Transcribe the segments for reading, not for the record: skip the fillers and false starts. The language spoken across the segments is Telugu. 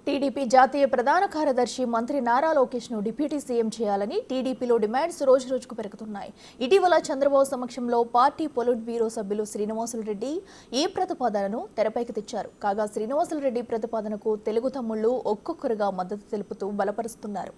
టీడీపీ జాతీయ ప్రధాన కార్యదర్శి మంత్రి నారా లోకేష్ను డిప్యూటీ సీఎం చేయాలని టీడీపీలో డిమాండ్స్ రోజురోజుకు పెరుగుతున్నాయి. ఇటీవల చంద్రబాబు సమక్షంలో పార్టీ పొలిట్ బ్యూరో సభ్యులు శ్రీనివాసులరెడ్డి ఈ ప్రతిపాదనను తెరపైకి తెచ్చారు. కాగా శ్రీనివాసులరెడ్డి ప్రతిపాదనకు తెలుగు తమ్ముళ్లు ఒక్కొక్కరుగా మద్దతు తెలుపుతూ బలపరుస్తున్నారు.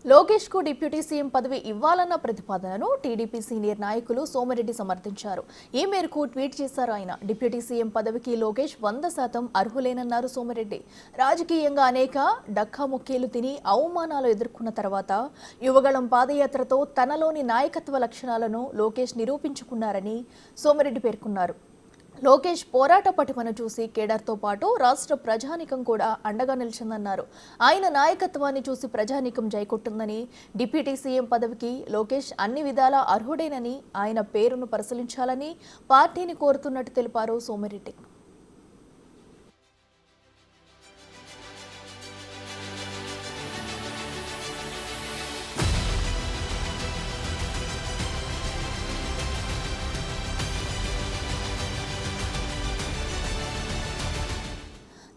లోకేష్ కు డిప్యూటీ సీఎం పదవి ఇవ్వాలన్న ప్రతిపాదనను టీడీపీ సీనియర్ నాయకులు సోమిరెడ్డి సమర్థించారు. ఈ మేరకు ట్వీట్ చేశారు ఆయన. డిప్యూటీ సీఎం పదవికి లోకేష్ 100% అర్హులేనన్నారు సోమిరెడ్డి. రాజకీయంగా అనేక డక్కాముక్కీలు తిని అవమానాలు ఎదుర్కొన్న తర్వాత యువగళం పాదయాత్రతో తనలోని నాయకత్వ లక్షణాలను లోకేష్ నిరూపించుకున్నారని సోమిరెడ్డి పేర్కొన్నారు. లోకేష్ పోరాట పటిమను చూసి కేడర్తో పాటు రాష్ట్ర ప్రజానీకం కూడా అండగా నిలిచిందన్నారు. ఆయన నాయకత్వాన్ని చూసి ప్రజానీకం జైకొట్టిందని, డిప్యూటీ సీఎం పదవికి లోకేష్ అన్ని విధాలా అర్హుడేనని, ఆయన పేరును పరిశీలించాలని పార్టీని కోరుతున్నట్టు తెలిపారు సోమిరెడ్డి.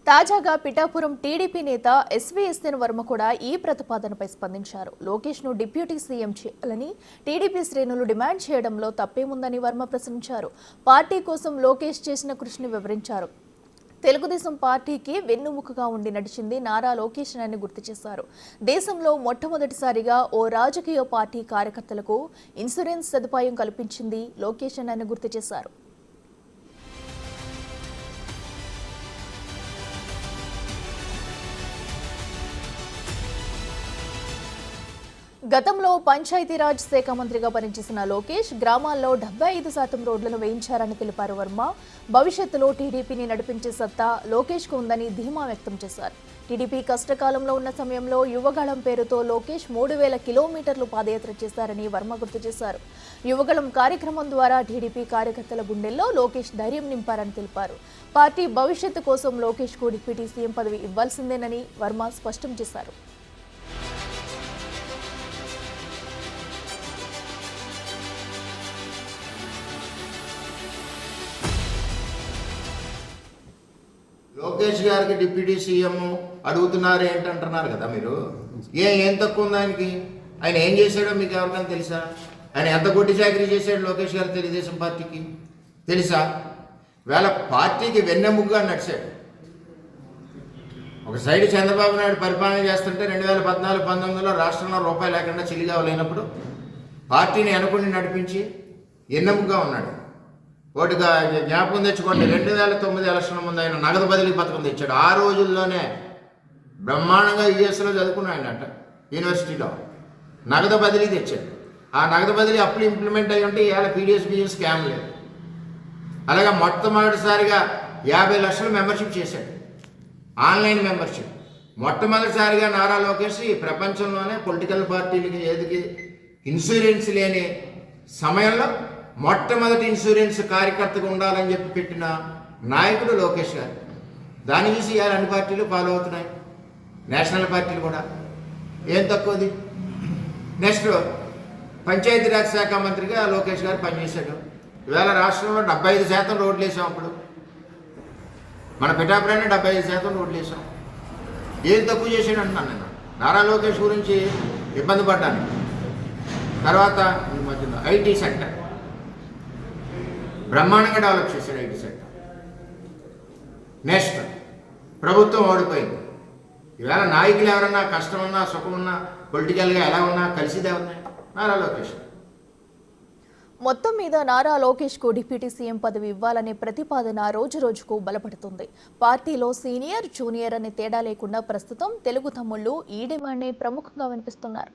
తాజాగా పిఠాపురం టీడీపీ నేత ఎస్వీఎస్ఎన్ వర్మ కూడా ఈ ప్రతిపాదనపై స్పందించారు. లోకేష్ను డిప్యూటీ సీఎం చేయాలని టీడీపీ శ్రేణులు డిమాండ్ చేయడంలో తప్పేముందని వర్మ ప్రశ్నించారు. పార్టీ కోసం లోకేష్ చేసిన కృషిని వివరించారు. తెలుగుదేశం పార్టీకి వెన్నుముకగా ఉండి నడిచింది నారా లోకేష్ అని గుర్తు చేశారు. దేశంలో మొట్టమొదటిసారిగా ఓ రాజకీయ పార్టీ కార్యకర్తలకు ఇన్సూరెన్స్ సదుపాయం కల్పించింది లోకేష్ అని గుర్తు చేశారు. గతంలో పంచాయతీరాజ్ శాఖ మంత్రిగా పనిచేసిన లోకేష్ గ్రామాల్లో 75% రోడ్లను వేయించారని తెలిపారు వర్మ. భవిష్యత్తులో టీడీపీని నడిపించే సత్తా లోకేష్కు ఉందని ధీమా వ్యక్తం చేశారు. టీడీపీ కష్టకాలంలో ఉన్న సమయంలో యువగళం పేరుతో లోకేష్ 3000 కిలోమీటర్లు పాదయాత్ర చేశారని వర్మ గుర్తు చేశారు. యువగళం కార్యక్రమం ద్వారా టీడీపీ కార్యకర్తల గుండెల్లో లోకేష్ ధైర్యం నింపారని తెలిపారు. పార్టీ భవిష్యత్తు కోసం లోకేష్కు డిప్యూటీ సీఎం పదవి ఇవ్వాల్సిందేనని వర్మ స్పష్టం చేశారు. లోకేష్ గారికి డిప్యూటీ సీఎం అడుగుతున్నారు ఏంటంటున్నారు కదా మీరు. ఏం తక్కువ ఉంది ఆయనకి? ఆయన ఏం చేశాడో మీకు ఎవరికైనా తెలుసా? ఆయన ఎంత గొడ్డి చాకరీ చేశాడు లోకేష్ గారు తెలుగుదేశం పార్టీకి తెలుసా? వేళ పార్టీకి వెన్నెముగ్గా నడిచాడు. ఒక సైడ్ చంద్రబాబు నాయుడు పరిపాలన చేస్తుంటే 2014-19లో రాష్ట్రంలో రూపాయి లేకుండా చిల్లిగా లేనప్పుడు పార్టీని అనుకుని నడిపించి వెన్నెముగ్గా ఉన్నాడు. ఒకటిగా జ్ఞాపకం తెచ్చుకోండి, 2009 ఎలక్షన్ ముందు ఆయన నగదు బదిలీ పథకం తెచ్చాడు. ఆ రోజుల్లోనే బ్రహ్మాండంగా యుఎస్లో చదువుకున్నాడు అంట, యూనివర్సిటీలో నగదు బదిలీ తెచ్చాడు. ఆ నగదు బదిలీ అప్పుడు ఇంప్లిమెంట్ అయ్యి ఉంటే ఇవాళ పీడిఎస్ స్కామ్ లేదు. అలాగే మొట్టమొదటిసారిగా 50 లక్షలు మెంబర్షిప్ చేశాడు, ఆన్లైన్ మెంబర్షిప్. మొట్టమొదటిసారిగా నారా లోకేష్ ప్రపంచంలోనే పొలిటికల్ పార్టీలకి ఏదికి ఇన్సూరెన్స్ లేని సమయంలో మొట్టమొదటి ఇన్సూరెన్స్ కార్యకర్తగా ఉండాలని చెప్పి పెట్టిన నాయకుడు లోకేష్ గారు. దాన్ని చూసి ఇవాళ అన్ని పార్టీలు ఫాలో అవుతున్నాయి, నేషనల్ పార్టీలు కూడా. ఏం తక్కువది? నెక్స్ట్ పంచాయతీరాజ్ శాఖ మంత్రిగా లోకేష్ గారు పనిచేశాడు. ఇవాళ రాష్ట్రంలో 75% రోడ్లు వేసాం. అప్పుడు మన పిఠాపురాన్ని 75% రోడ్లు వేసాం. ఏం తక్కువ చేసాడు అంటున్నాను నేను. నారా లోకేష్ గురించి ఇబ్బంది పడ్డాను. తర్వాత ఈ మధ్యలో ఐటీ సెక్టర్ బ్రహ్మాండంగా డెవలప్ చేశాడు. IT sector. నెక్స్ట్ ప్రభుత్వం ఓడిపోయింది. ఈవేళ నాయకులు ఎవరన్నా కష్టం ఉన్నా సుఖం ఉన్నా పొలిటికల్గా ఎలా ఉన్నా కలిసిదే ఉన్నాయి నారా లోకేష్. మొత్తం మీద నారా లోకేష్ కు డిప్యూటీ సీఎం పదవి ఇవ్వాలనే ప్రతిపాదన రోజురోజుకు బలపడుతుంది. పార్టీలో సీనియర్ జూనియర్ అనే తేడా లేకుండా ప్రస్తుతం తెలుగు తమ్ముళ్లు ఈ డిమాండ్ని ప్రముఖంగా వినిపిస్తున్నారు.